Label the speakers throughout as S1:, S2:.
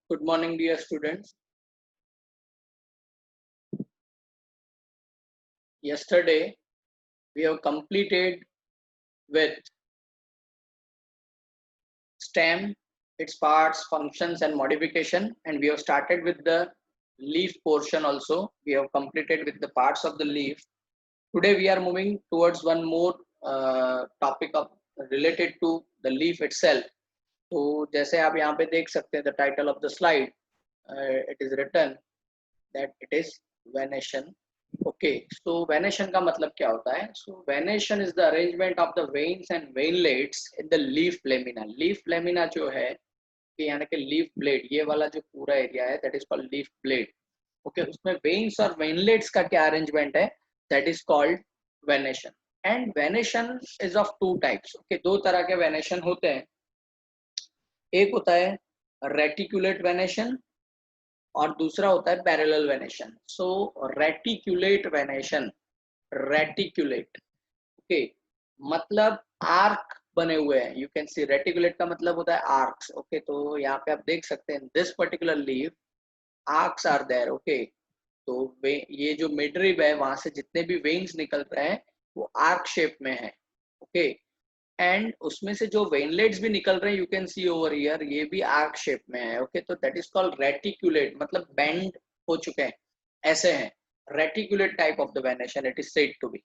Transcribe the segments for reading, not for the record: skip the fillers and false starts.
S1: Good morning, dear students. Yesterday, we have completed with STEM, its parts, functions, and modification, and we have started with the leaf portion also. We have completed with the parts of the leaf. Today, we are moving towards one more topic of related to the leaf itself. तो जैसे आप यहाँ पे देख सकते हैं, the title of the slide, it is written that it is venation. Okay, so venation का मतलब क्या होता है? So venation is the arrangement of the veins and veinlets in the leaf lamina. Leaf lamina जो है कि यानी कि लीफ ब्लेड, ये वाला जो पूरा एरिया है that is called leaf blade. Okay, उसमें वेन्स और वेनलेट्स का क्या अरेंजमेंट है? That is called venation. And venation is of two types. Okay, दो तरह के वेनेशन होते हैं. एक होता है रेटिकुलेट वेनेशन और दूसरा होता है पैरेलल वेनेशन. सो रेटिकुलेट वेनेशन, रेटिकुलेट, ओके, मतलब आर्क बने हुए हैं. यू कैन सी रेटिकुलेट का मतलब होता है आर्क्स. ओके, तो यहाँ पे आप देख सकते हैं this particular leaf arcs are there. Okay, तो ये जो मिडरिब है वहां से जितने भी वेन्स निकल रहे हैं वो आर्क शेप में है. ओके, एंड उसमें से जो वेनलेट्स भी निकल रहे हैं you can see over here, ये भी आर्क शेप में है. ओके, तो दैट इज कॉल्ड रेटिकुलेट, मतलब बेंड हो चुके हैं, ऐसे हैं. Reticulate type of the venation it is said to be.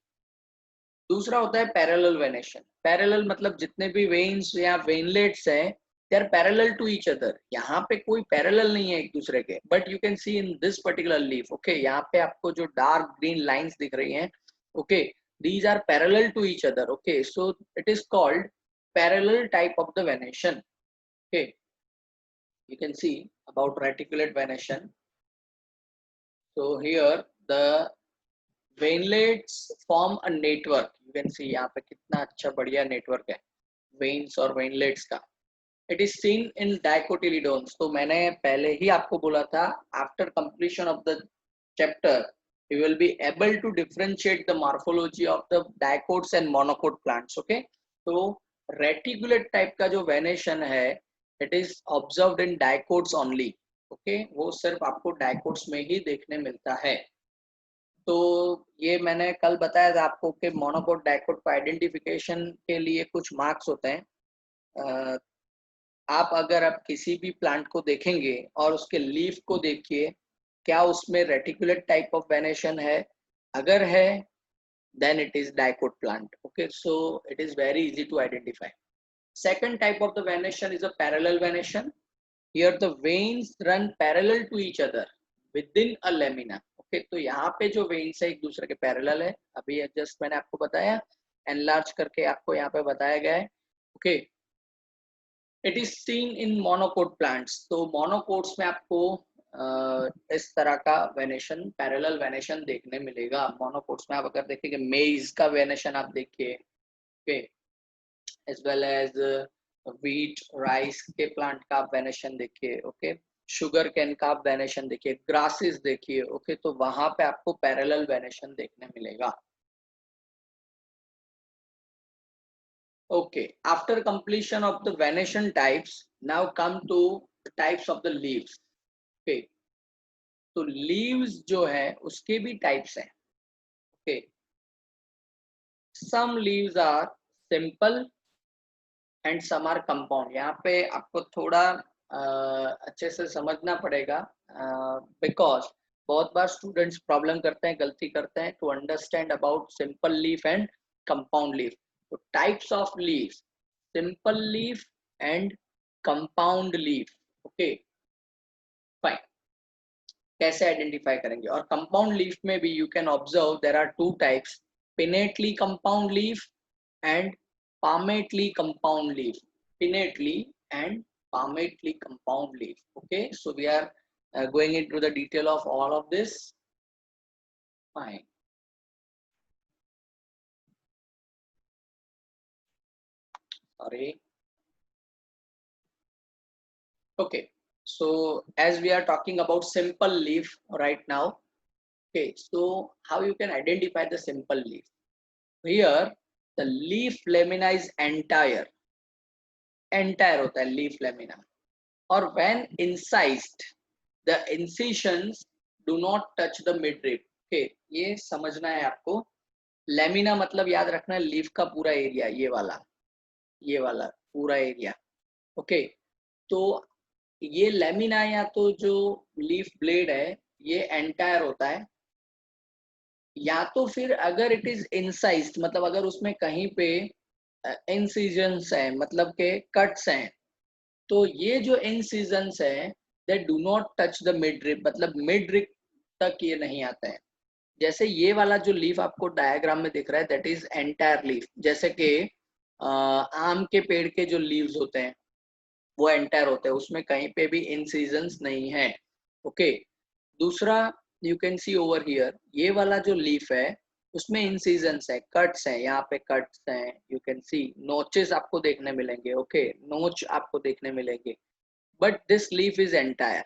S1: दूसरा होता है पैरेलल वेनेशन. पैरेलल मतलब जितने भी वेन्स या वेनलेट्स हैं they are parallel to each other. यहाँ पे कोई पैरेलल नहीं है एक दूसरे के, but you can see in this particular leaf. Okay, यहाँ पे आपको जो डार्क ग्रीन लाइंस दिख रही हैं, okay, these are parallel to each other. Okay, so it is called parallel type of the venation. Okay, you can see about reticulate venation. So here the veinlets form a network. You can सी यहाँ पे कितना अच्छा बढ़िया network है veins और veinlets का. It is seen in dicotyledons. तो मैंने पहले ही आपको बोला था after completion of the chapter you will be able to differentiate the morphology of the dicots and monocot plants. Okay, तो reticulate type का जो venation है it is observed in dicots only. Okay, वो सिर्फ आपको dicots में ही देखने मिलता है. तो ये मैंने कल बताया था आपको कि मोनोकोट डाइकोट को आइडेंटिफिकेशन के लिए कुछ मार्क्स होते हैं. आप अगर आप किसी भी प्लांट को देखेंगे और उसके लीफ को देखिए, क्या उसमें रेटिकुलेट टाइप ऑफ वेनेशन है? अगर है then it is dicot plant. Okay, so it is very easy to identify. Second type of the venation is a parallel venation. Here the veins run parallel to each other within a lamina. Okay, तो यहाँ पे जो veins है एक दूसरे के parallel है. अभी just मैंने आपको बताया, enlarge करके आपको यहाँ पे बताया गया है. Okay, it is seen in monocot plants. तो monocots में आपको इस तरह का वेनेशन, पैरेलल वेनेशन देखने मिलेगा. मोनोकोट्स में आप अगर देखेंगे मेज का वेनेशन आप देखिए, okay, as well as wheat rice के प्लांट का आप वेनेशन देखिए. ओके, शुगर कैन का आप वेनेशन देखिए, ग्रासेस देखिए. ओके, तो वहां पे आपको पैरेलल वेनेशन देखने मिलेगा. Okay, after completion of the venation types, now come to the types of the leaves. Okay, तो लीव्स जो है उसके भी टाइप्स हैं. Okay, some leaves are simple and some are compound. यहाँ पे आपको थोड़ा अच्छे से समझना पड़ेगा बिकॉज बहुत बार स्टूडेंट्स प्रॉब्लम करते हैं, गलती करते हैं to understand about simple leaf and compound leaf. तो types of leaves, simple leaf and compound leaf. Okay, fine. कैसे आइडेंटिफाई करेंगे? और कंपाउंड लीफ में भी you can observe there are two types, pinnately compound leaf and palmately compound leaf. Pinnately and palmately compound leaf. Okay, so we are going into the detail of all of this. Fine. Sorry. Okay, so as we are talking about simple leaf right now, okay, so how you can identify the simple leaf? Here the leaf lamina is entire होता है leaf lamina. और when incised the incisions do not touch the midrib. Okay, ये समझना है आपको। Lamina मतलब याद रखना लीफ का पूरा एरिया, ये वाला पूरा एरिया। ओके, तो ये लेमिना या तो जो लीफ ब्लेड है ये एंटायर होता है, या तो फिर अगर इट इज इंसाइज्ड मतलब अगर उसमें कहीं पे इंसिजन्स है मतलब के कट्स हैं, तो ये जो इंसिजन्स है they do not touch the mid rib, मतलब मिड रिब तक ये नहीं आता है। जैसे ये वाला जो लीफ आपको डायग्राम में दिख रहा है दैट इज एंटायर लीफ, जैसे कि आम के पेड़ के जो लीव्स होते हैं वो एंटायर होते हैं, उसमें कहीं पे भी इंसिजन्स नहीं है। ओके, दूसरा you can see over here ये वाला जो लीफ है उसमें इंसिजन्स है, कट्स हैं, यहाँ पे कट्स हैं, यू कैन सी नोचेस आपको देखने मिलेंगे। ओके, नोच आपको देखने मिलेंगे, but this leaf is entire.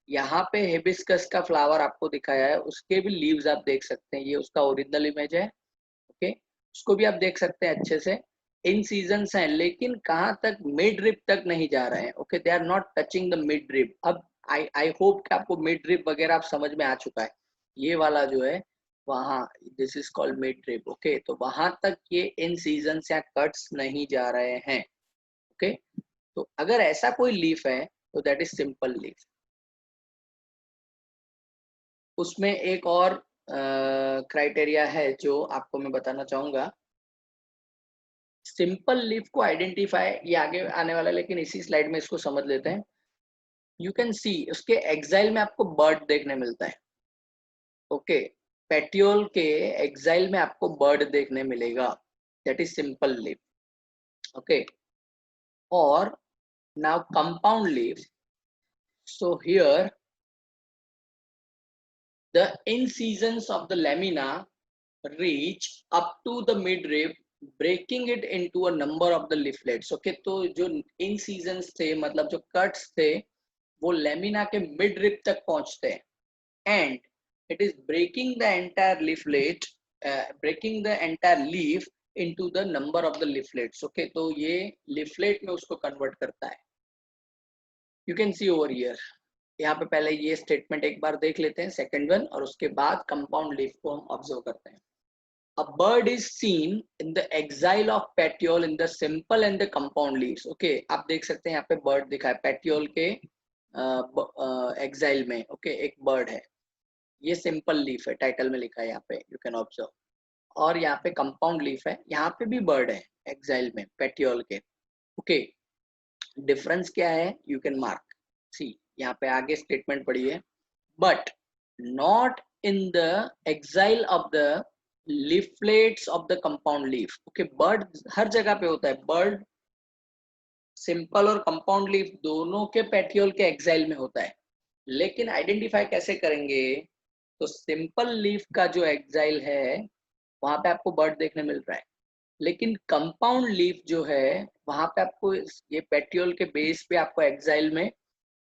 S1: यहाँ पे हिबिस्कस का फ्लावर आपको दिखाया है, उसके भी लीव्स आप देख सकते हैं, ये उसका ओरिजिनल इमेज है। ओके, उसको भी आप देख सकते हैं अच्छे से। इन सीजन्स हैं लेकिन कहाँ तक, मिड रिप तक नहीं जा रहे हैं। Okay, they are not touching the mid rib. अब आई होप कि आपको मिड रिप वगैरह आप समझ में आ चुका है। ये वाला जो है वहाँ, this is called mid rib. Okay, तो वहां तक ये इन सीजन्स या कट्स नहीं जा रहे हैं। ओके, तो अगर ऐसा कोई लीफ है तो दैट इज सिंपल लीफ। उसमें एक और क्राइटेरिया है जो आपको मैं बताना चाहूंगा। सिंपल लीफ को आइडेंटिफाई ये आगे आने वाला है, लेकिन इसी स्लाइड में इसको समझ लेते हैं। यू कैन सी उसके एक्साइल में आपको बर्ड देखने मिलता है। ओके, पेटियोल के एक्साइल में आपको बर्ड देखने मिलेगा, that is simple leaf. Okay, और now compound leaf, so here the incisions of the lamina reach up to the midrib, breaking it into a number of the leaflets. Okay, तो जो incisions थे मतलब जो cuts थे वो lamina के mid rib तक पहुंचते हैं, and it is breaking the entire leaflet, breaking the entire leaf into the number of the leaflets. Okay, तो ये लीफलेट में उसको कन्वर्ट करता है। You can see over here, यहाँ पे पहले ये स्टेटमेंट एक बार देख लेते हैं, सेकंड वन, और उसके बाद कंपाउंड लीफ को हम ऑब्जर्व करते हैं। A bird is seen in the exile of petiole in the simple and the compound leaves. Okay, आप देख सकते हैं यहाँ पे बर्ड दिखा है petiole के exile में। okay, एक बर्ड है, ये सिंपल लीफ है, टाइटल में लिखा है यहाँ पे, यू कैन ऑब्जर्व। और यहाँ पे कंपाउंड लीफ है, यहाँ पे भी बर्ड है एक्साइल में petiole के। ओके, डिफरेंस क्या है, यू कैन मार्क, सी यहाँ पे आगे स्टेटमेंट पढ़िए, but not in the axil of the leaflets of the compound leaf. Okay, bud हर जगह पे होता है, बर्ड सिंपल और कंपाउंड लीफ दोनों के पेटियोल के एक्साइल में होता है, लेकिन आइडेंटिफाई कैसे करेंगे, तो सिंपल लीफ का जो एक्साइल है वहां पे आपको बर्ड देखने मिल रहा है, लेकिन कंपाउंड लीफ जो है वहां पे आपको ये पेटियोल के बेस पे आपको एक्साइल में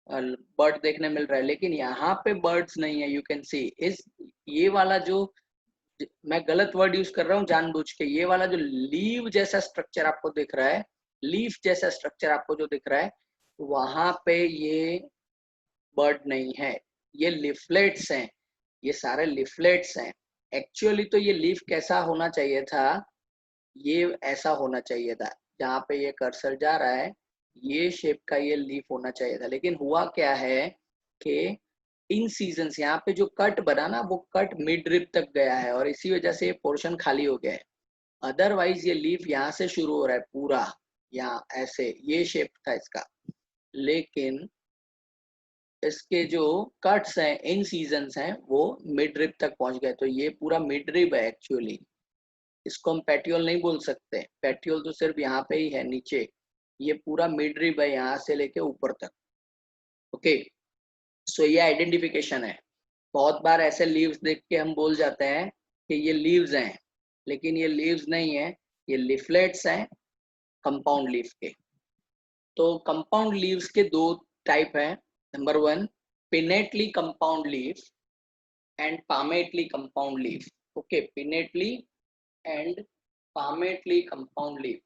S1: बर्ड देखने मिल रहा है, लेकिन यहाँ पे बर्ड्स नहीं है। यू कैन सी इस ये वाला जो, मैं गलत वर्ड यूज कर रहा हूँ जानबूझ के, ये वाला जो लीव जैसा स्ट्रक्चर आपको दिख रहा है, लीफ जैसा स्ट्रक्चर आपको जो दिख रहा है, वहां पे ये बर्ड नहीं है, ये लिफलेट्स हैं, ये सारे लिफलेट्स हैं। एक्चुअली तो ये लीफ कैसा होना चाहिए था, ये ऐसा होना चाहिए था, जहाँ पे ये कर्सर जा रहा है ये शेप का ये लीफ होना चाहिए था, लेकिन हुआ क्या है कि इन सीजन्स यहाँ पे जो कट बना ना वो कट मिड रिप तक गया है और इसी वजह से ये पोर्शन खाली हो गया है। अदरवाइज ये लीफ यहाँ से शुरू हो रहा है पूरा, यहाँ ऐसे ये शेप था इसका, लेकिन इसके जो कट्स हैं इन सीजन्स हैं वो मिड रिप तक पहुंच गए, तो ये पूरा मिड रिप है एक्चुअली। इसको हम पेटियोल नहीं बोल सकते, पेटियोल तो सिर्फ यहाँ पे ही है नीचे, ये पूरा मिड रिप है यहाँ से लेके ऊपर तक। ओके, सो ये आइडेंटिफिकेशन है। बहुत बार ऐसे लीव्स देख के हम बोल जाते हैं कि ये लीव्स हैं, लेकिन ये लीव्स नहीं है, ये लिफलेट्स हैं कंपाउंड लीफ के। तो कंपाउंड लीव्स के दो टाइप हैं, number one pinnately compound leaf and palmately compound leaf. Okay, pinnately and palmately compound leaf.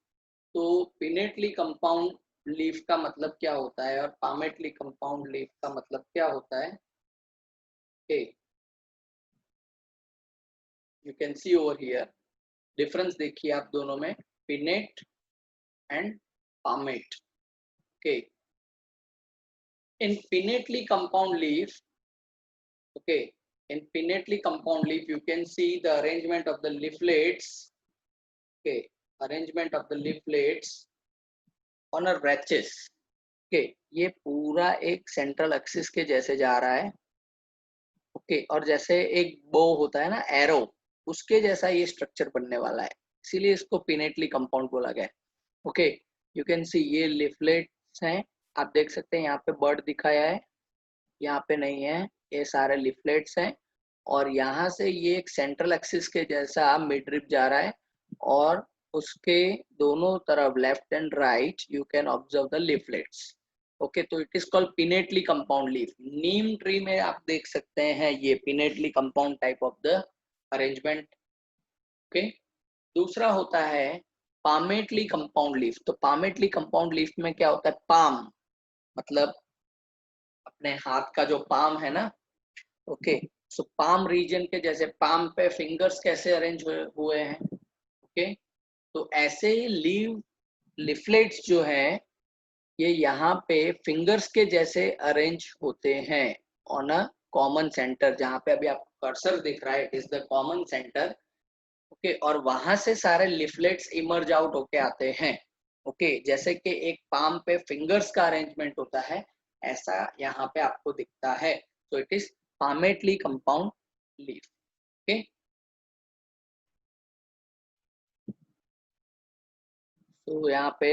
S1: तो पिनेटली कंपाउंड लीफ का मतलब क्या होता है और पामेटली कंपाउंड लीफ का मतलब क्या होता है। Okay, you can see over here difference देखिए आप दोनों में, pinnate and palmate. Okay, in pinnately compound leaf, okay, in pinnately compound leaf you can see the arrangement of the leaflets, okay, arrangement of the leaflets on a rachis, okay, ये पूरा एक central axis के जैसे जा रहा है। Okay, और जैसे एक बो होता है ना, एरो, उसके जैसा ये स्ट्रक्चर बनने वाला है, इसीलिए इसको पिनेटली कंपाउंड बोला गया है। ओके, यू कैन सी ये लिफलेट्स हैं, आप देख सकते हैं यहाँ पे बर्ड दिखाया है, यहाँ पे नहीं है, ये सारे लिफलेट्स हैं, और यहाँ से ये एक सेंट्रल एक्सिस के जैसा मिड रिब जा रहा है, और उसके दोनों तरफ left and right you can observe the leaflets. Okay, तो it is called pinnately compound leaf. Neem tree में आप देख सकते हैं ये pinnately compound type of the arrangement. Okay, दूसरा होता है पामेटली कंपाउंड लीफ। तो पामेटली कंपाउंड लीफ में क्या होता है, पाम मतलब अपने हाथ का जो पाम है ना, ओके, सो पाम रीजन के जैसे पाम पे फिंगर्स कैसे अरेंज हुए हैं, ओके, तो ऐसे ही लिफलेट्स जो हैं ये यहाँ पे फिंगर्स के जैसे अरेंज होते हैं ऑन अ कॉमन सेंटर, जहाँ पे अभी आपको कर्सर दिख रहा है, it is the common centre. Okay, और वहां से सारे लिफलेट्स इमर्ज आउट होके आते हैं। ओके, जैसे कि एक पाम पे फिंगर्स का अरेंजमेंट होता है, ऐसा यहाँ पे आपको दिखता है। तो it is palmately compound leaf. Okay, तो यहाँ पे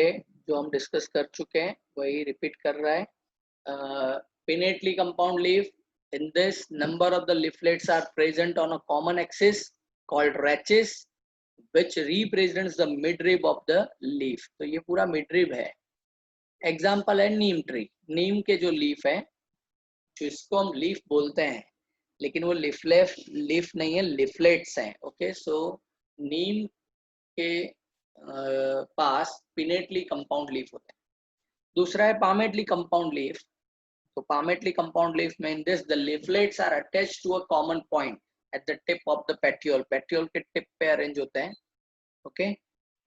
S1: जो हम डिस्कस कर चुके हैं वही रिपीट कर रहा है। Pinnately compound leaf, in this number of the leaflets are present on a common axis called rachis which represents the midrib of the leaf। तो ये पूरा midrib है। एग्जाम्पल है नीम ट्री, नीम के जो लीफ है, जो इसको हम लीफ बोलते हैं, लेकिन वो लीफ नहीं है, लिफलेट्स हैं। ओके, सो नीम के पास पिनेटली कंपाउंड लीफ होते हैं। दूसरा है पामेटली कंपाउंड लीफ। तो palmately compound leaf में in this the leaflets are attached to a common point at the tip of the petiole, petiole के टिप पे अरेंज होते हैं। ओके,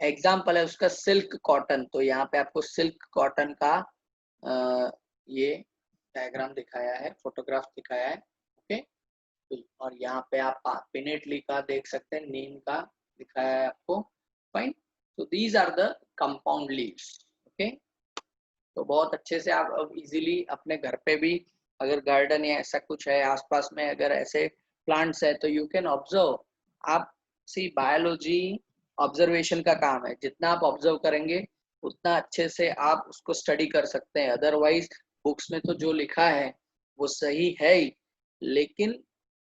S1: एग्जाम्पल है उसका सिल्क कॉटन। तो यहाँ पे आपको सिल्क कॉटन का ये डायग्राम दिखाया है, फोटोग्राफ दिखाया है। ओके, और यहाँ पे आप पिनेटली का देख सकते हैं, नीम का दिखाया है आपको। फाइन, तो these are the compound leaves. Okay, तो बहुत अच्छे से आप अब इजीली अपने घर पे भी अगर गार्डन या ऐसा कुछ है आसपास में, अगर ऐसे प्लांट्स है, तो यू कैन ऑब्जर्व। आप सी बायोलॉजी ऑब्जर्वेशन का काम है, जितना आप ऑब्जर्व करेंगे उतना अच्छे से आप उसको स्टडी कर सकते हैं। अदरवाइज बुक्स में तो जो लिखा है वो सही है ही, लेकिन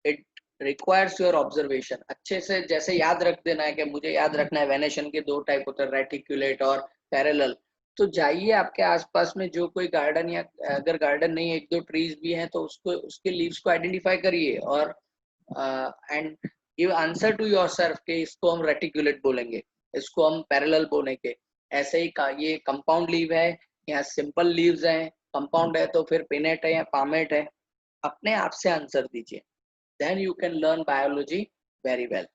S1: इट रिक्वायर्स योर ऑब्जर्वेशन। अच्छे से जैसे याद रख देना है कि मुझे याद रखना है वेनेशन के दो टाइप होते हैं, रेटिकुलेट और पैरेलल। तो जाइए आपके आसपास में जो कोई गार्डन, या अगर गार्डन नहीं है एक दो ट्रीज भी हैं, तो उसको उसके लीव्स को आइडेंटिफाई करिए और and give answer to yourself कि इसको हम रेटिकुलेट बोलेंगे, इसको हम पैरेलल बोलेंगे। ऐसे ही ये कंपाउंड लीव है या सिंपल लीव्स हैं, कंपाउंड है तो फिर पिनेट है या पामेट है, अपने आप से आंसर दीजिए, then you can learn biology very well.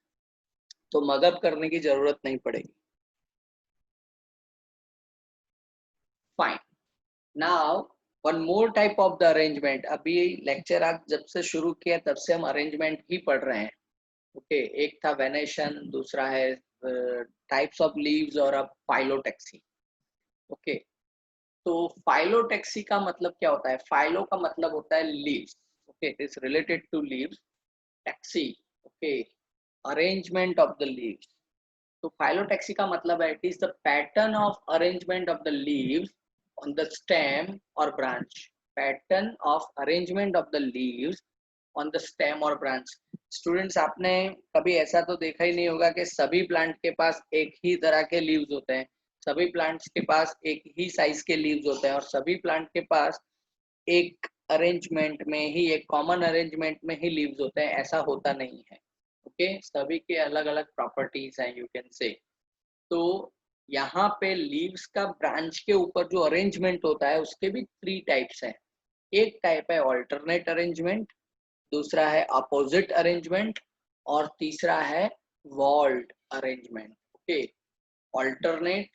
S1: तो मगअप करने की जरूरत नहीं पड़ेगी। Fine, now one more type of the arrangement. अभी लेक्चर आज जब से शुरू किया तब से हम अरेंजमेंट ही पढ़ रहे हैं। ओके, एक था वेनेशन, दूसरा है टाइप्स ऑफ लीव्स, और अब फाइलोटैक्सी। ओके, तो फाइलोटैक्सी का मतलब क्या होता है, फाइलो का मतलब होता है leaves. Okay, it is related to leaves. Taxy, okay, arrangement of the leaves. तो फाइलोटैक्सी का मतलब है it is the pattern of arrangement of the leaves on the stem और branch. Pattern of arrangement of the leaves on the stem और branch. Students, आपने कभी ऐसा तो देखा ही नहीं होगा कि सभी प्लांट के पास एक ही तरह के लीव्स होते हैं, सभी प्लांट्स के पास एक ही साइज के लीव्स होते हैं, और सभी प्लांट के पास एक अरेंजमेंट में ही, एक कॉमन अरेंजमेंट में ही लीव्स होते हैं, ऐसा होता नहीं है। ओके, सभी के अलग अलग प्रॉपर्टीज हैं, यू कैन से। तो यहाँ पे लीव्स का ब्रांच के ऊपर जो अरेंजमेंट होता है उसके भी 3 टाइप्स हैं। एक टाइप है ऑल्टरनेट अरेंजमेंट, दूसरा है अपोजिट अरेंजमेंट और तीसरा है whorled arrangement. Okay, alternate,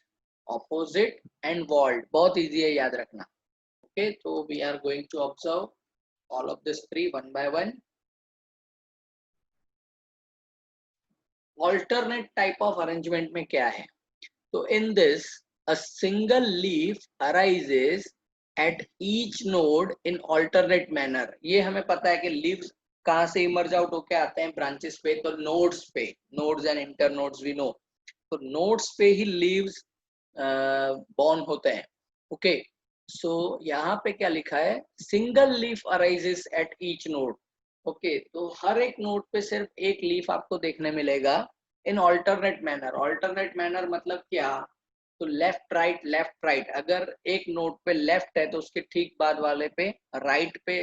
S1: opposite and whorled, बहुत इजी है याद रखना। ओके, तो we are going to observe all of this 3 one by one. Alternate type of arrangement में क्या है? तो in this, a single leaf arises at each node in alternate manner। ये हमें पता है कि leaves कहाँ से इमर्ज आउट होके आते हैं ब्रांचेस पे, तो नोड्स पे, nodes and internodes we know, तो नोड्स पे ही लीव्स बॉर्न होते हैं। ओके, सो यहाँ पे क्या लिखा है? Single leaf arises eight each node. Okay, तो हर एक नोड पे सिर्फ एक लीफ आपको देखने मिलेगा इन ऑल्टरनेट मैनर। ऑल्टरनेट मैनर मतलब क्या? तो लेफ्ट राइट, अगर एक नोड पे लेफ्ट है तो उसके ठीक बाद वाले पे राइट पे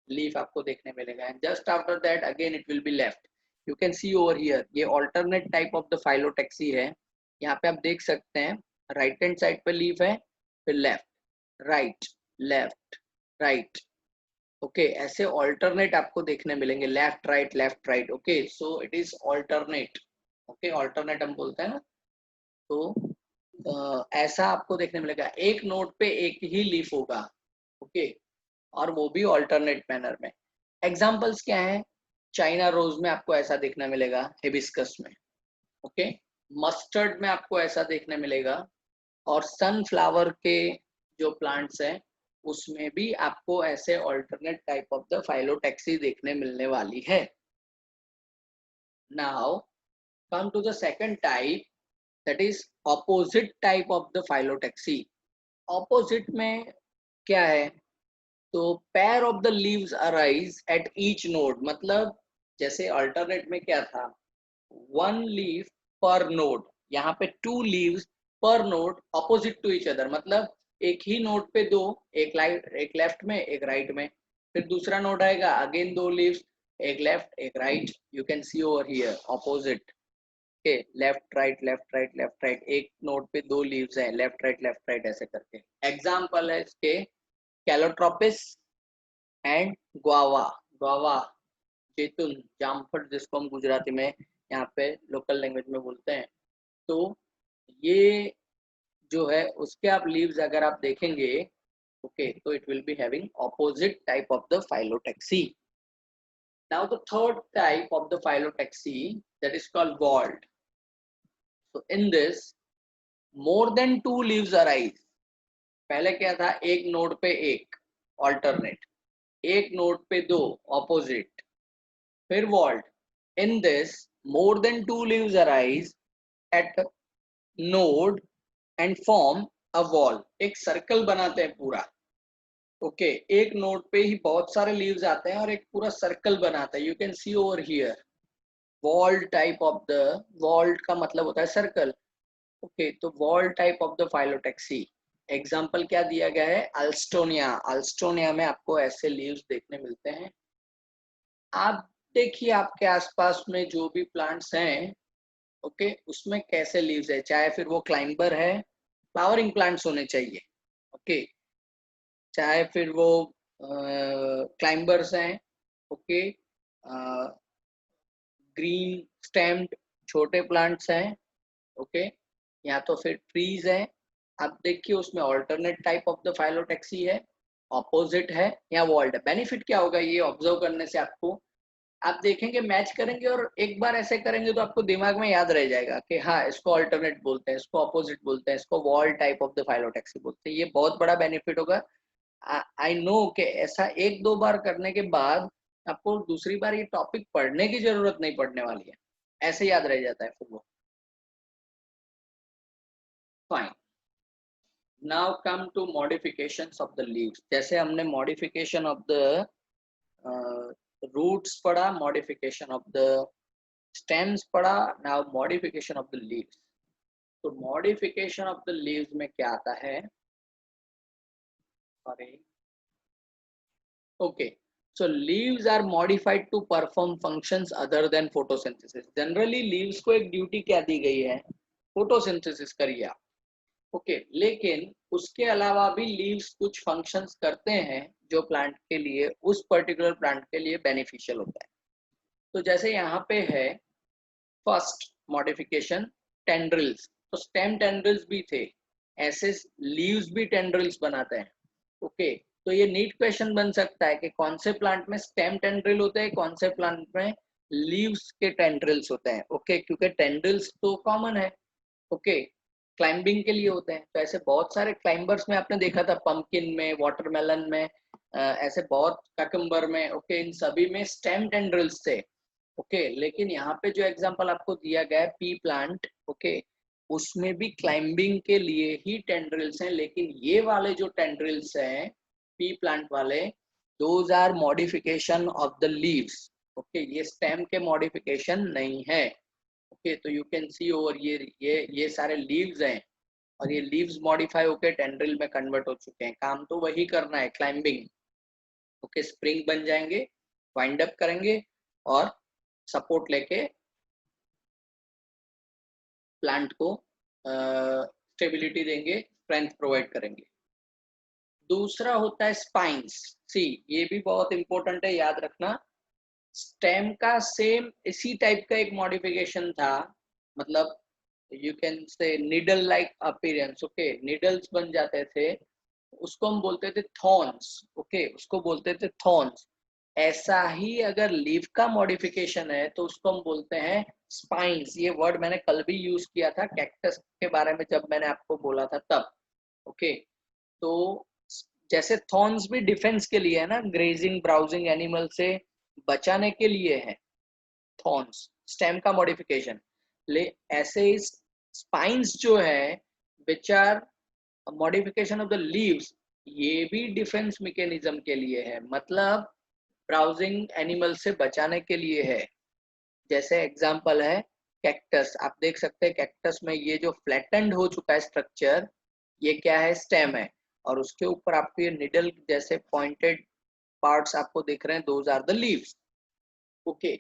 S1: लीफ आपको देखने मिलेगा, and just after that again it will be left. You can see over here, ये alternate type of the phyllotaxy है। यहाँ पे आप देख सकते हैं राइट हैंड साइड पे लीफ है, फिर लेफ्ट लेफ्ट राइट। ओके, ऐसे ऑल्टरनेट आपको देखने मिलेंगे, left right. Okay, so it is alternate. Okay, alternate हम बोलते हैं ना, तो ऐसा आपको देखने मिलेगा, एक नोड पे एक ही लीफ होगा। ओके, और वो भी ऑल्टरनेट मैनर में। एग्जांपल्स क्या हैं? चाइना रोज में आपको ऐसा देखने मिलेगा, हिबिस्कस में। ओके, मस्टर्ड में आपको ऐसा देखने मिलेगा, और सनफ्लावर के जो प्लांट्स हैं उसमें भी आपको ऐसे alternate type of the phyllotaxy देखने मिलने वाली है। Now come to the second type, that is opposite type of the phyllotaxy. Opposite में क्या है? तो pair of the leaves arise at each node, मतलब जैसे अल्टरनेट में क्या था, वन लीफ पर नोड, यहाँ पे two leaves per node opposite to each other, मतलब एक ही नोड पे दो, एक लेफ्ट में एक राइट में। फिर दूसरा नोड आएगा, अगेन दो लीव्स, एक लेफ्ट एक right. You can see over here opposite. Okay, left right, एक नोड पे दो लीव्स हैं, लेफ्ट राइट ऐसे करके। एग्जाम्पल है इसके कैलोट्रोपिस एंड गुआवा। गुआवा जैतून, जामफल जिसको हम गुजराती में यहाँ पे लोकल लैंग्वेज में बोलते हैं। तो ये जो है उसके आप लीव्स अगर आप देखेंगे, ओके, तो it will be having opposite type of the phyllotaxy. Now the third type of the phyllotaxy, that is called whorled. तो in this more than two leaves arise. पहले क्या था, एक नोड पे एक ऑल्टरनेट, एक नोड पे दो ऑपोजिट, फिर whorled. In this more than two leaves arise at node and form a whorl, एक सर्कल बनाते हैं पूरा। ओके, एक नोड पे ही बहुत सारे लीव्स आते हैं और एक पूरा सर्कल बनाता है। You can see over here whorled type of the, whorled का मतलब होता है सर्कल। ओके, तो whorled type of the phyllotaxy. Example क्या दिया गया है? अल्स्टोनिया। अल्स्टोनिया में आपको ऐसे लीव्स देखने मिलते हैं। आप देखिए आपके आसपास में जो भी प्लांट्स हैं, ओके, उसमें कैसे लीव्स है, चाहे फिर वो क्लाइंबर है, फ्लावरिंग प्लांट्स होने चाहिए। ओके, चाहे फिर वो क्लाइंबर्स हैं, ओके, ग्रीन स्टेम्ड छोटे प्लांट्स हैं, ओके, या तो फिर ट्रीज हैं। आप देखिए उसमें alternate type of the phyllotaxy है, ऑपोजिट है या वॉल्ड है। बेनिफिट क्या होगा ये ऑब्जर्व करने से? आपको, आप देखेंगे मैच करेंगे और एक बार ऐसे करेंगे तो आपको दिमाग में याद रह जाएगा कि हाँ, इसको ऑल्टरनेट बोलते हैं, इसको ऑपोजिट बोलते हैं, इसको wall type of the phyllotaxy बोलते हैं। ये बहुत बड़ा बेनिफिट होगा। आई नो कि ऐसा एक दो बार करने के बाद आपको दूसरी बार ये टॉपिक पढ़ने की जरूरत नहीं पड़ने वाली है, ऐसे याद रह जाता है फिर वो। Fine, now come to modifications of the leaves. जैसे हमने मॉडिफिकेशन ऑफ द रूट्स पढ़ा, मॉडिफिकेशन ऑफ द स्टेम्स पढ़ा, now modification of the leaves. तो मॉडिफिकेशन ऑफ द लीव्स में क्या आता है? Sorry, okay, so leaves are modified to perform functions other than photosynthesis। Generally leaves को एक duty क्या दी गई है? फोटोसिंथेसिस करिए आप। ओके लेकिन उसके अलावा भी लीव्स कुछ फंक्शंस करते हैं जो प्लांट के लिए, उस पर्टिकुलर प्लांट के लिए बेनिफिशियल होता है। तो जैसे यहाँ पे है फर्स्ट मॉडिफिकेशन, टेंड्रिल्स। तो स्टेम टेंड्रिल्स भी थे, ऐसे लीव्स भी टेंड्रिल्स बनाते हैं। ओके तो ये नीट क्वेश्चन बन सकता है कि कौन से प्लांट में स्टेम टेंड्रिल होते हैं, कौन से प्लांट में लीव्स के टेंड्रिल्स होते हैं। ओके क्योंकि टेंड्रिल्स तो कॉमन है, ओके क्लाइंबिंग के लिए होते हैं। तो ऐसे बहुत सारे क्लाइंबर्स में आपने देखा था, पंपकिन में, वाटरमेलन में, ऐसे बहुत ककम्बर में, ओके इन सभी में स्टेम टेंड्रिल्स थे। ओके लेकिन यहाँ पे जो एग्जांपल आपको दिया गया है पी प्लांट, ओके उसमें भी क्लाइंबिंग के लिए ही टेंड्रिल्स हैं, लेकिन ये वाले जो टेंड्रिल्स हैं पी प्लांट वाले, those are modification of the leaves. Okay ये स्टेम के मॉडिफिकेशन नहीं है। ओके तो यू कैन सी ओवर ये सारे लीव्स हैं और ये लीव्स मॉडिफाई होके टेंड्रिल में कन्वर्ट हो चुके हैं। काम तो वही करना है, क्लाइंबिंग। ओके स्प्रिंग बन जाएंगे, वाइंड अप करेंगे और सपोर्ट लेके प्लांट को स्टेबिलिटी देंगे, स्ट्रेंथ प्रोवाइड करेंगे। दूसरा होता है स्पाइंस। सी ये भी बहुत इंपॉर्टेंट है, याद रखना। स्टेम का सेम इसी टाइप का एक मॉडिफिकेशन था, मतलब you can say needle like appearance. Okay needles बन जाते थे, उसको हम बोलते थे थॉर्न्स। ओके उसको बोलते थे थॉर्न्स। ऐसा ही अगर लीफ का मॉडिफिकेशन है तो उसको हम बोलते हैं स्पाइंस। ये वर्ड मैंने कल भी यूज किया था कैक्टस के बारे में जब मैंने आपको बोला था तब। ओके तो जैसे थॉर्न्स भी डिफेंस के लिए है ना, ग्रेजिंग ब्राउजिंग एनिमल से बचाने के लिए है थॉर्न्स, स्टेम का मॉडिफिकेशन। ले ऐसे ही स्पाइंस जो है which are modification of the leaves, ये भी डिफेंस मैकेनिज्म के लिए है, मतलब ब्राउजिंग एनिमल से बचाने के लिए है। जैसे एग्जांपल है कैक्टस, आप देख सकते हैं कैक्टस में ये जो फ्लैटेंड हो चुका है स्ट्रक्चर, ये क्या है, स्टेम है। और उसके ऊपर आपको ये निडल जैसे पॉइंटेड पार्ट्स आपको दिख रहे हैं, those are the leaves. Okay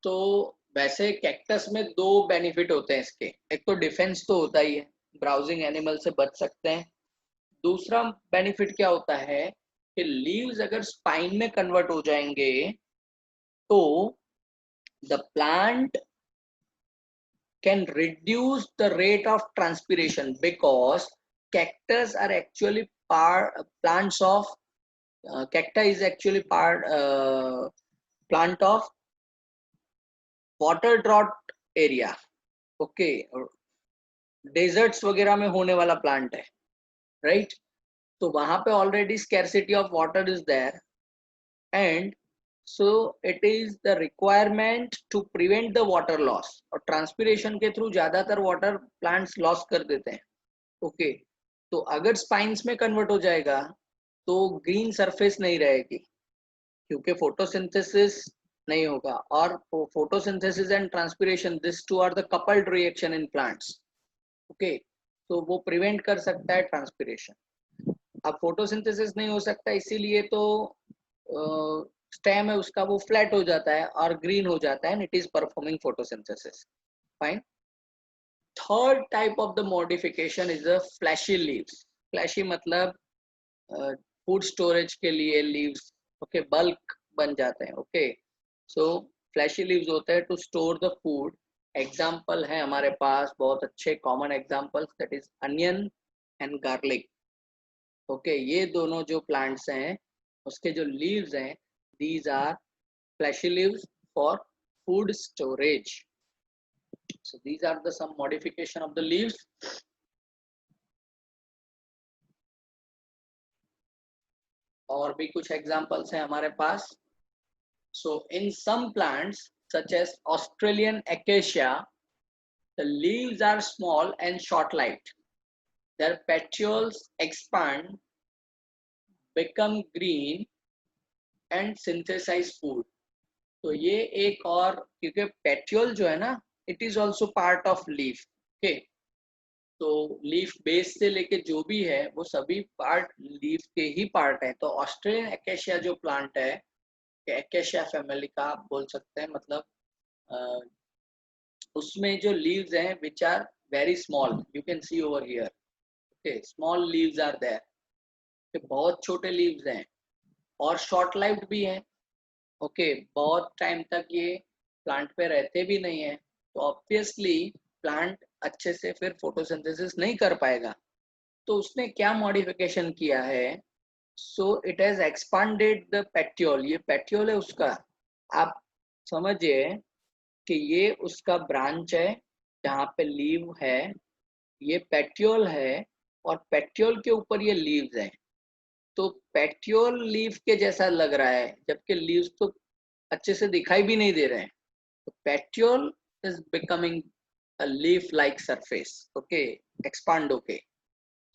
S1: तो वैसे कैक्टस में दो बेनिफिट होते हैं इसके, एक तो डिफेंस तो होता ही है, ब्राउजिंग एनिमल से बच सकते हैं। दूसरा बेनिफिट क्या होता है कि लीव्स अगर स्पाइन में कन्वर्ट हो जाएंगे तो the plant can reduce the rate of transpiration because cactus are actually plants of cacti is actually plant of water drought area. Okay deserts वगैरह में होने वाला प्लांट है, राइट तो वहां पे already scarcity of water is there and so it is the requirement to prevent the water loss। और transpiration के थ्रू ज्यादातर वाटर प्लांट्स लॉस कर देते हैं। ओके तो अगर स्पाइंस में कन्वर्ट हो जाएगा तो ग्रीन सरफेस नहीं रहेगी क्योंकि फोटोसिंथेसिस नहीं होगा। और photosynthesis and transpiration, this two are the coupled reaction in plants. Okay तो वो प्रिवेंट कर सकता है ट्रांसपिरेशन। अब फोटोसिंथेसिस नहीं हो सकता, इसीलिए तो स्टेम है उसका वो फ्लैट हो जाता है और ग्रीन हो जाता है and it is performing photosynthesis. Fine. Third type of the modification is a fleshy leaves. Fleshy मतलब फूड स्टोरेज के लिए लीव्स, ओके बल्क बन जाते हैं। ओके सो फ्लैशी लीव्स होते हैं to store the food. Example है हमारे पास बहुत अच्छे common examples, that is onion and garlic. Okay ये दोनों जो प्लांट्स हैं उसके जो लीव्स हैं, these are fleshy leaves for food storage। So these are the some modification of the leaves। और भी कुछ examples हैं हमारे पास। So in some plants such as Australian acacia, the leaves are small and short-lived। Their petioles expand, become green and synthesize food। तो ये एक और, क्योंकि पेट्योल जो है ना, it is also part of leaf. Okay तो लीफ बेस से लेके जो भी है वो सभी पार्ट लीफ के ही पार्ट है। तो ऑस्ट्रेलियन एकेशिया जो प्लांट है, एकेशिया फैमिली का आप बोल सकते हैं, मतलब उसमें जो लीव्स हैं which are very small, you can see over here. Okay, small leaves are there, बहुत छोटे लीव्स हैं और शॉर्ट लाइव्ड भी हैं। ओके, बहुत टाइम तक ये प्लांट पे रहते भी नहीं है, तो ऑब्वियसली प्लांट अच्छे से फिर फोटोसिंथेसिस नहीं कर पाएगा। तो उसने क्या मॉडिफिकेशन किया है, so it has expanded the petiole, ये पेट्योल है उसका, आप समझिए कि ये उसका ब्रांच है जहाँ पे लीव है, ये पेट्योल है और पेट्योल के ऊपर ये लीव्स हैं। तो पेट्योल लीव के जैसा लग रहा है, जबकि लीव्स तो अच्छे से दिखाई भी नहीं दे रहे हैं। तो petiole is becoming a leaf like surface, okay, expand होके,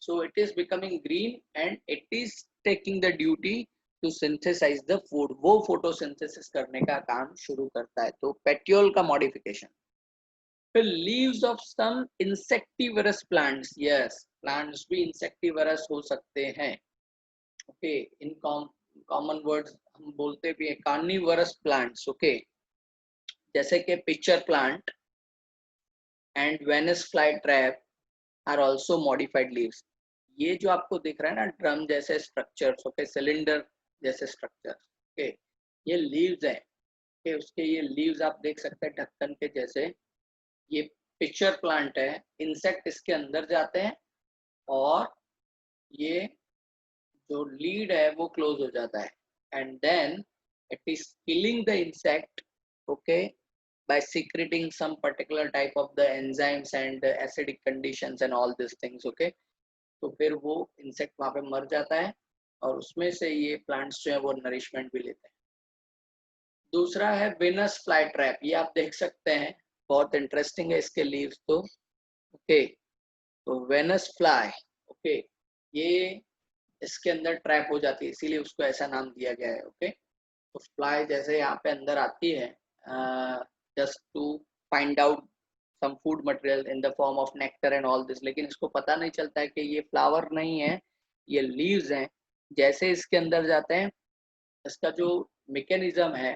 S1: so it is becoming green and it is taking the duty to synthesize the food, वो photosynthesis करने का काम शुरू करता है। तो पेट्योल का मॉडिफिकेशन। फिर leaves of some insectivorous plants, yes, plants भी इंसेक्टिवरस हो सकते हैं। ओके, इन कॉमन वर्ड्स हम बोलते भी हैं कार्निवरस प्लांट्स, ओके, जैसे कि pitcher plant and Venus fly trap are also modified leaves. ये जो आपको दिख रहा है ना ड्रम जैसे स्ट्रक्चर्स, ओके, सिलेंडर जैसे स्ट्रक्चर, ओके, ये लीव्स हैं। ओके, उसके ये लीव्स आप देख सकते हैं ढक्कन के जैसे। ये पिक्चर प्लांट है, इंसेक्ट इसके अंदर जाते हैं और ये जो लीड है वो क्लोज हो जाता है and then it is killing the insect, okay, by secreting some particular type of the enzymes and acidic conditions and all these things, okay, तो फिर वो इंसेक्ट वहां पे मर जाता है और उसमें से ये प्लांट्स जो है वो नरिशमेंट भी लेते हैं। दूसरा है वेनस फ्लाई ट्रैप, ये आप देख सकते हैं, बहुत इंटरेस्टिंग है इसके लीव्स तो, ओके, तो वेनस फ्लाई, ओके, ये इसके अंदर ट्रैप हो जाती है इसीलिए उसको ऐसा नाम दिया गया है। ओके, तो फ्लाई जैसे यहाँ पे अंदर आती है just to find out some food material in the form of nectar and all this, लेकिन इसको पता नहीं चलता है कि ये फ्लावर नहीं है, ये लीव्स हैं। जैसे इसके अंदर जाते हैं, इसका जो मैकेनिज्म है,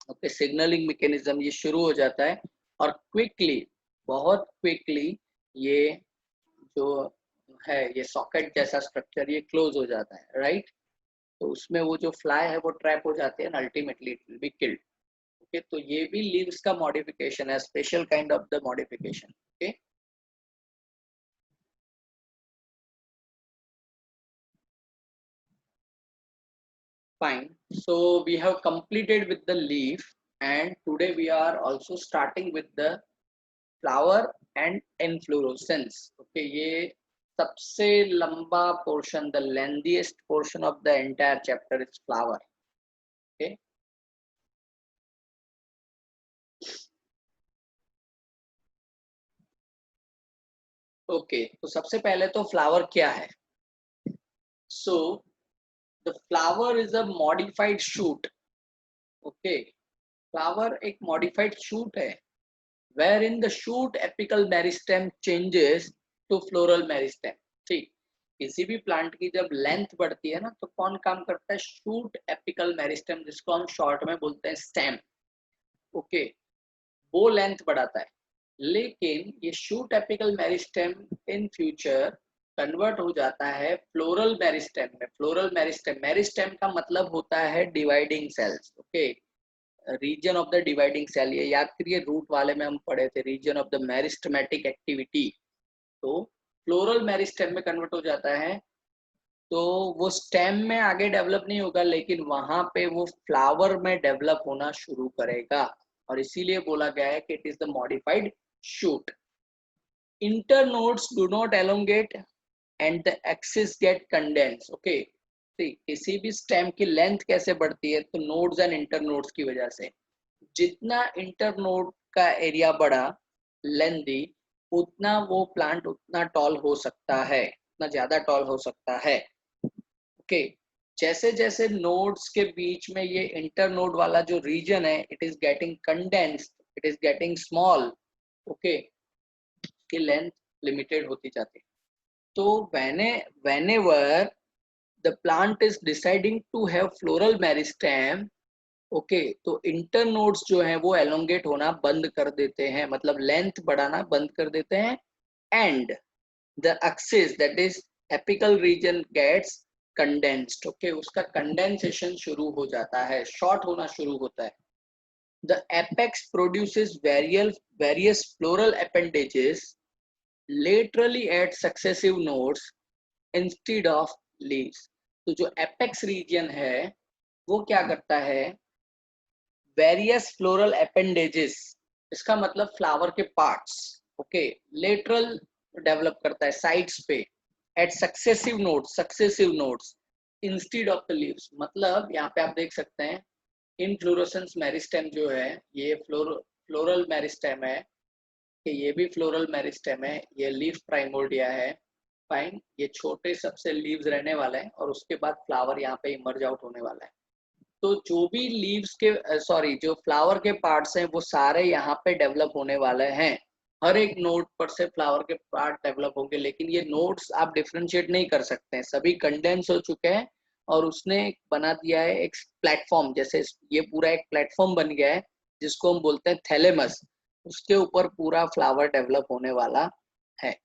S1: ओके, सिग्नलिंग मैकेनिज्म, ये शुरू हो जाता है और क्विकली, बहुत क्विकली ये जो है ये सॉकेट जैसा स्ट्रक्चर ये क्लोज हो जाता है, राइट। तो उसमें वो जो फ्लाई है वो ट्रैप हो जाती है and ultimately it will be killed. Okay, तो ये भी लीव्स का मॉडिफिकेशन है, special kind of the modification. Okay, fine, so we have completed with the leaf and today we are also starting with the flower and inflorescence। okay, ये सबसे लंबा portion, the lengthiest portion of the entire chapter is flower। okay, okay, तो सबसे पहले तो flower क्या है। so the flower is a modified shoot। okay, flower एक modified shoot है wherein the shoot apical meristem changes to floral meristem। ठीक, किसी भी प्लांट की जब लेंथ बढ़ती है ना तो कौन काम करता है, शूट एपिकल मेरिस्टेम, जिसको हम शॉर्ट में बोलते हैं स्टेम। ओके, वो लेंथ बढ़ाता है, लेकिन ये shoot apical meristem in future convert हो जाता है फ्लोरल मेरिस्टेम में। फ्लोरल मेरिस्टेम, मेरिस्टेम का मतलब होता है dividing cells. Okay, region of the dividing cell, ये याद करिए रूट वाले में हम पढ़े थे, region of the meristematic activity. तो फ्लोरल मेरिस्टेम में कन्वर्ट हो जाता है, तो वो स्टेम में आगे डेवलप नहीं होगा लेकिन वहां पे वो फ्लावर में डेवलप होना शुरू करेगा और इसीलिए बोला गया है कि it is the modified shoot. Internodes do not elongate and the axis get condense. Okay, किसी भी स्टेम की लेंथ कैसे बढ़ती है, तो नोड्स एंड इंटरनोड्स की वजह से। जितना इंटरनोड का एरिया बढ़ा, लेंथी, उतना वो प्लांट उतना टॉल हो सकता है, उतना ज्यादा टॉल हो सकता है। ओके, जैसे जैसे नोड्स के बीच में ये इंटरनोड वाला जो रीजन है, it is getting condensed, it is getting small. Okay, की लेंथ लिमिटेड होती जाती है। तो whenever the plant is deciding to have floral meristem, okay, तो इंटरनोड्स जो हैं वो एलोंगेट होना बंद कर देते हैं, मतलब लेंथ बढ़ाना बंद कर देते हैं। And the axis, that is apical region, gets condensed. Okay, उसका condensation शुरू हो जाता है, short होना शुरू होता है. The apex produces various floral appendages laterally at successive nodes instead of leaves. तो जो apex region है वो क्या करता है, वेरियस फ्लोरल अपेंडेजेस, इसका मतलब फ्लावर के पार्ट्स, ओके, लेटरल डेवलप करता है साइड्स पे, at successive nodes instead of the leaves. मतलब यहाँ पे आप देख सकते हैं इनफ्लोरेसेंस मेरिस्टेम जो है, ये फ्लोरल मेरिस्टेम है, कि ये भी फ्लोरल मेरिस्टेम है, ये लीफ प्राइमोर्डिया है. फाइन, ये छोटे सबसे लीव्स रहने वाले हैं और उसके बाद फ्लावर यहाँ पे इमर्ज आउट होने वाला है. तो जो भी लीव्स के जो फ्लावर के पार्ट्स हैं वो सारे यहाँ पे डेवलप होने वाले हैं. हर एक नोड पर से फ्लावर के पार्ट डेवलप होंगे, लेकिन ये नोड्स आप डिफरेंशिएट नहीं कर सकते हैं, सभी कंडेंस हो चुके हैं और उसने बना दिया है एक प्लेटफॉर्म. जैसे ये पूरा एक प्लेटफॉर्म बन गया है जिसको हम बोलते हैं थैलेमस, उसके ऊपर पूरा फ्लावर डेवलप होने वाला है.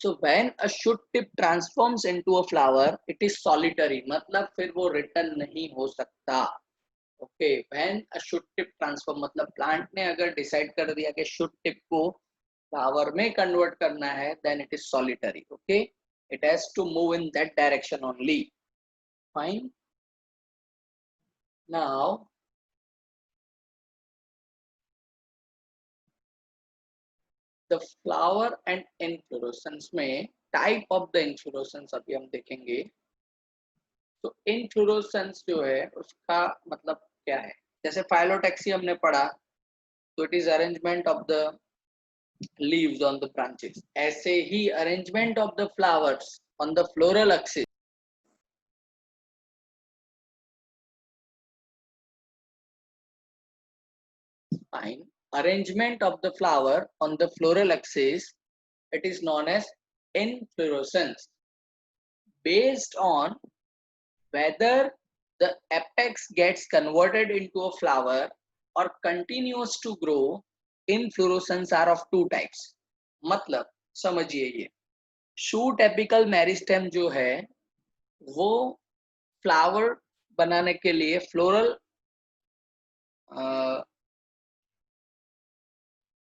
S1: So when a shoot tip transforms into a flower, it is solitary. मतलब फिर वो रिटर्न नहीं हो सकता. Okay, when a shoot tip transform मतलब प्लांट ने अगर डिसाइड कर दिया कि shoot tip को फ्लावर में कन्वर्ट करना है, then it is solitary. Okay, it has to move in that direction only. Fine. Now the flower and inflorescence में टाइप ऑफ द inflorescence अभी हम देखेंगे. तो इनफ्लोरेसेंस जो है उसका मतलब क्या है, जैसे फाइलोटैक्सी हमने पढ़ा, तो it is arrangement of the leaves on the branches. ऐसे ही arrangement of the flowers on the floral axis. Fine, arrangement of the flower on the floral axis, it is known as inflorescence, based on whether the apex gets converted into a flower or continues to grow. Inflorescence are of two types. मतलब समझिए, ये shoot apical meristem जो है वो flower बनाने के लिए floral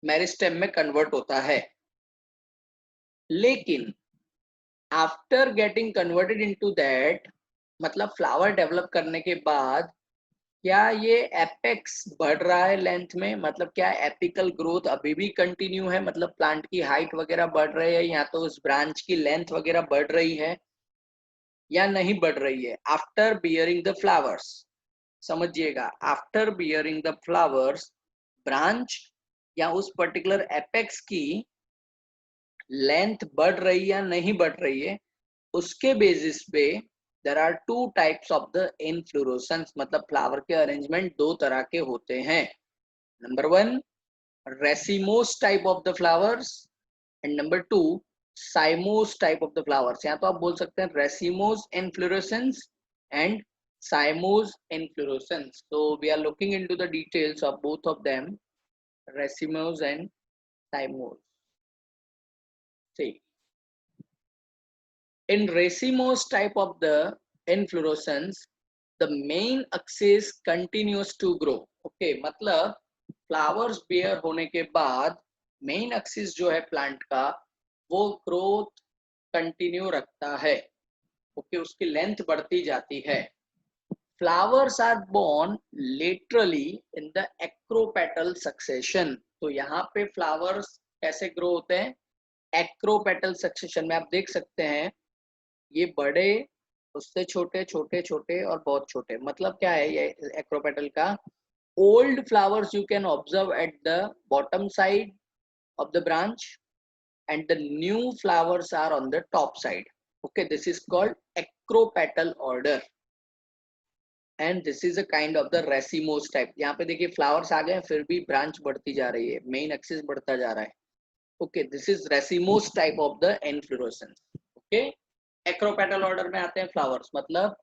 S1: meristem में कन्वर्ट होता है, लेकिन after getting converted into that, मतलब फ्लावर डेवलप करने के बाद क्या ये एपेक्स बढ़ रहा है लेंथ में, मतलब क्या एपिकल ग्रोथ अभी भी कंटिन्यू है, मतलब प्लांट की हाइट वगैरह बढ़ रही है या तो उस ब्रांच की लेंथ वगैरह बढ़ रही है या नहीं बढ़ रही है आफ्टर बियरिंग द फ्लावर्स. समझिएगा, after bearing the flowers branch या उस पर्टिकुलर एपेक्स की लेंथ बढ़ रही या नहीं बढ़ रही है, उसके बेसिस पे there are two types of the inflorescence. मतलब फ्लावर के अरेंजमेंट दो तरह के होते हैं. Number one, racemose type of the flowers, and number two, cymose type of the flowers. या तो आप बोल सकते हैं racemose inflorescence and cymose inflorescence. So we are looking into the details of both of them, racemose and thymose. See, in racemose type of the inflorescence, the main axis continues to grow. Okay, मतलब flowers bear होने के बाद main axis जो है plant का वो growth continue रखता है. ओके, उसकी लेंथ बढ़ती जाती है. Flowers are borne laterally in the acropetal succession. तो यहाँ पे फ्लावर्स कैसे ग्रो होते हैं, एक्रोपेटल सक्सेशन में. आप देख सकते हैं ये बड़े, उससे छोटे, छोटे छोटे और बहुत छोटे. मतलब क्या है ये एक्रोपेटल का, old flowers you can observe at the bottom side of the branch and the new flowers are on the top side. Okay, this is called acropetal order and this is a kind of the racemose type. यहाँ पे देखिए flowers आ गए हैं फिर भी branch बढ़ती जा रही है, मेन एक्सिस बढ़ता जा रहा है. Okay, this is racemose type of the inflorescence. Okay, acropetal order में आते हैं फ्लावर्स. मतलब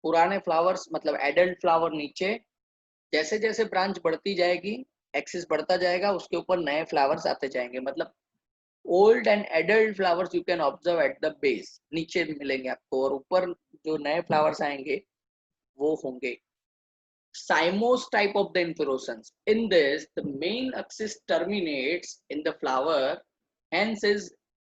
S1: पुराने फ्लावर्स, मतलब एडल्ट फ्लावर नीचे, जैसे जैसे ब्रांच बढ़ती जाएगी एक्सिस बढ़ता जाएगा, उसके ऊपर नए फ्लावर्स आते जाएंगे. मतलब old and adult flowers you can observe at the base, नीचे मिलेंगे आपको, और ऊपर जो नए फ्लावर्स आएंगे वो होंगे cymose type of the inflorescence. In this, the main axis terminates in the flower, hence is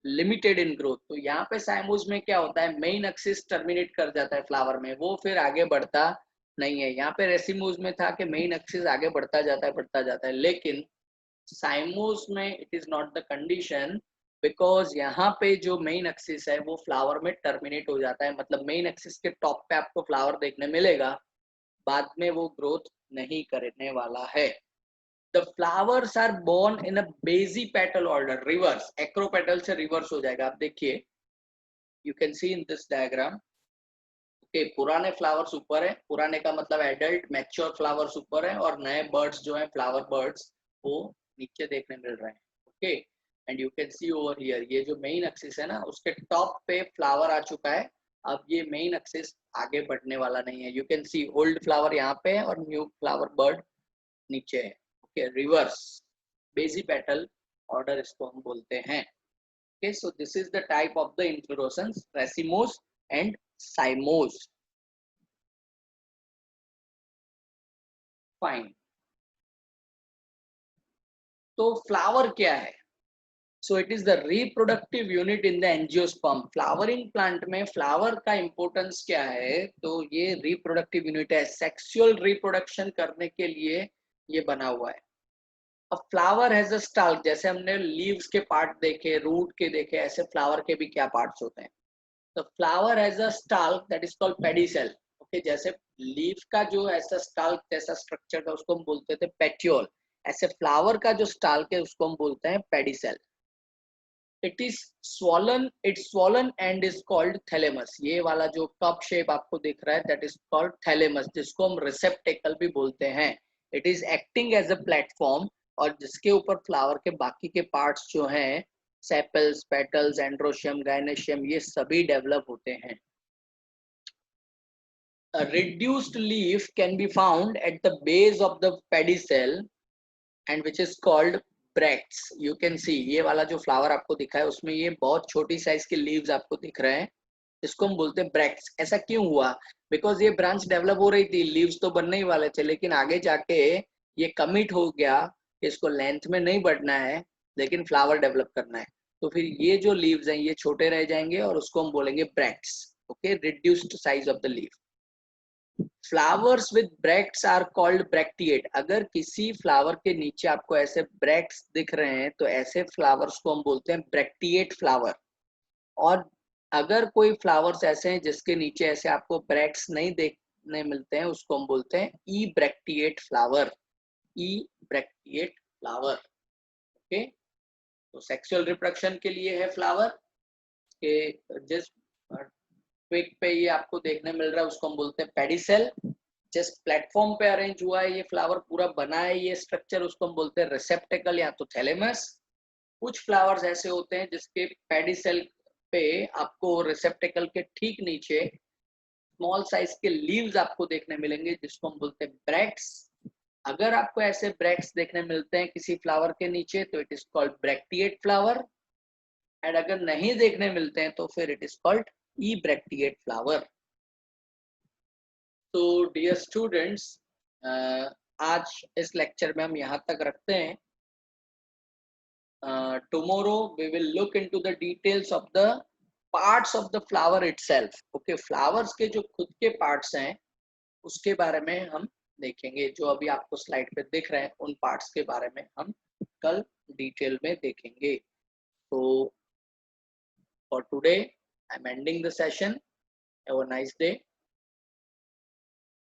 S1: limited in growth. तो यहाँ पे साइमोस में क्या होता है, मेन एक्सिस टर्मिनेट कर जाता है फ्लावर में, वो फिर आगे बढ़ता नहीं है। यहाँ पे रेसिमोस में था कि मेन एक्सिस आगे बढ़ता जाता है, लेकिन साइमोस में it is not the condition, because यहाँ पे जो मेन एक्सिस है वो फ्लावर में टर्मिनेट हो जाता है, मतलब मेन एक्सिस के टॉप पे आपको फ्लावर देखने मिलेगा, बाद में वो ग्रोथ नहीं करने वाला है। The flowers are borne in a basipetal order, reverse, acropetal से रिवर्स हो जाएगा। आप देखिए, you can see in this diagram, okay, पुराने फ्लावर्स ऊपर है, पुराने का मतलब एडल्ट मैच्योर फ्लावर्स ऊपर है, और नए बर्ड्स जो है फ्लावर बर्ड्स वो नीचे देखने मिल रहे हैं, okay. And you can see over here, ये जो मेन एक्सिस है ना, उसके टॉप पे फ्लावर आ चुका है, अब ये मेन एक्सिस आगे बढ़ने वाला नहीं है। You can C old flower यहाँ पे है और न्यू फ्लावर बर्ड नीचे है, ओके, रिवर्स बेजी पेटल ऑर्डर इसको हम बोलते हैं। Okay, so this is the type of the inflorescence, racemose and साइमोस। Fine, तो फ्लावर क्या है? सो it is the reproductive unit in the angiosperm. Flowering plant में फ्लावर का इंपॉर्टेंस क्या है? तो ये रिप्रोडक्टिव यूनिट है, सेक्सुअल रिप्रोडक्शन करने के लिए ये बना हुआ है। अब फ्लावर हैज अ स्टाल्क, जैसे हमने लीव्स के पार्ट देखे, रूट के देखे, ऐसे फ्लावर के भी क्या पार्ट्स होते हैं? तो flower has a stalk that is called pedicel, okay. जैसे लीफ का जो ऐसा स्टाल्क जैसा स्ट्रक्चर था उसको हम बोलते थे पेट्यूल, ऐसे फ्लावर का जो स्टाल्क है उसको हम बोलते हैं pedicel. It is swollen, it's swollen and is called thalamus. ये वाला जो कप शेप आपको दिख रहा है दैट इज कॉल्ड थैलेमस, जिसको हम रिसेप्टेकल भी बोलते हैं। It is acting as a platform, और जिसके ऊपर फ्लावर के बाकी के पार्ट्स जो हैं, सेपल्स, पेटल्स, एंड्रोशियम, गायनेशियम, ये सभी डेवलप होते हैं। A reduced leaf can be found at the base of the pedicel and which is called bracts. You can see ये वाला जो फ्लावर आपको दिखा है उसमें ये बहुत छोटी साइज के लीव्स आपको दिख रहे हैं, इसको हम बोलते हैं ब्रैक्ट्स। ऐसा क्यों हुआ? बिकॉज ये ब्रांच डेवलप हो रही थी, लीव्स तो बनने ही वाले थे, लेकिन आगे जाके ये कमिट हो गया कि इसको लेंथ में नहीं बढ़ना है लेकिन फ्लावर डेवलप करना है, तो फिर ये जो लीव्स हैं ये छोटे रह जाएंगे और उसको हम बोलेंगे bracts, okay, reduced size of the leaf. Flowers with bracts are called bracteate. अगर किसी फ्लावर के नीचे आपको ऐसे ब्रैक्ट्स दिख रहे हैं तो ऐसे फ्लावर्स को हम बोलते हैं ब्रैक्टिएट फ्लावर। और अगर कोई फ्लावर्स ऐसे हैं जिसके नीचे ऐसे आपको ब्रैक्ट्स नहीं देखने मिलते हैं, उसको हम बोलते हैं ई ब्रैक्टिएट फ्लावर, ई ब्रैक्टिएट फ्लावर, ओके। तो सेक्सुअल रिप्रोडक्शन के लिए है फ्लावर के, जिस ट्विग पे ये आपको देखने मिल रहा है उसको हम बोलते हैं पेडिसेल। जिस प्लेटफॉर्म पे अरेंज हुआ है ये फ्लावर, पूरा बना है ये स्ट्रक्चर, उसको हम बोलते हैं रिसेप्टेकल या तो थैलेमस। कुछ फ्लावर्स ऐसे होते हैं जिसके पेडिसेल पे आपको रिसेप्टेकल के ठीक नीचे स्मॉल साइज के लीव्स आपको देखने मिलेंगे, जिसको हम बोलते हैं ब्रैक्ट्स। अगर आपको ऐसे ब्रैक्ट्स देखने मिलते हैं किसी फ्लावर के नीचे तो it is called bracteate flower, and अगर नहीं देखने मिलते हैं तो फिर it is called ebracteate flower. तो डियर स्टूडेंट्स, आज इस लेक्चर में हम यहाँ तक रखते हैं। Tomorrow we will look into the details of the parts of the flower itself, okay. Flowers के जो खुद के पार्ट्स हैं उसके बारे में हम देखेंगे, जो अभी आपको स्लाइड पे दिख रहे हैं उन पार्ट्स के बारे में हम कल डिटेल में देखेंगे। तो for today I am ending the session, have a nice day.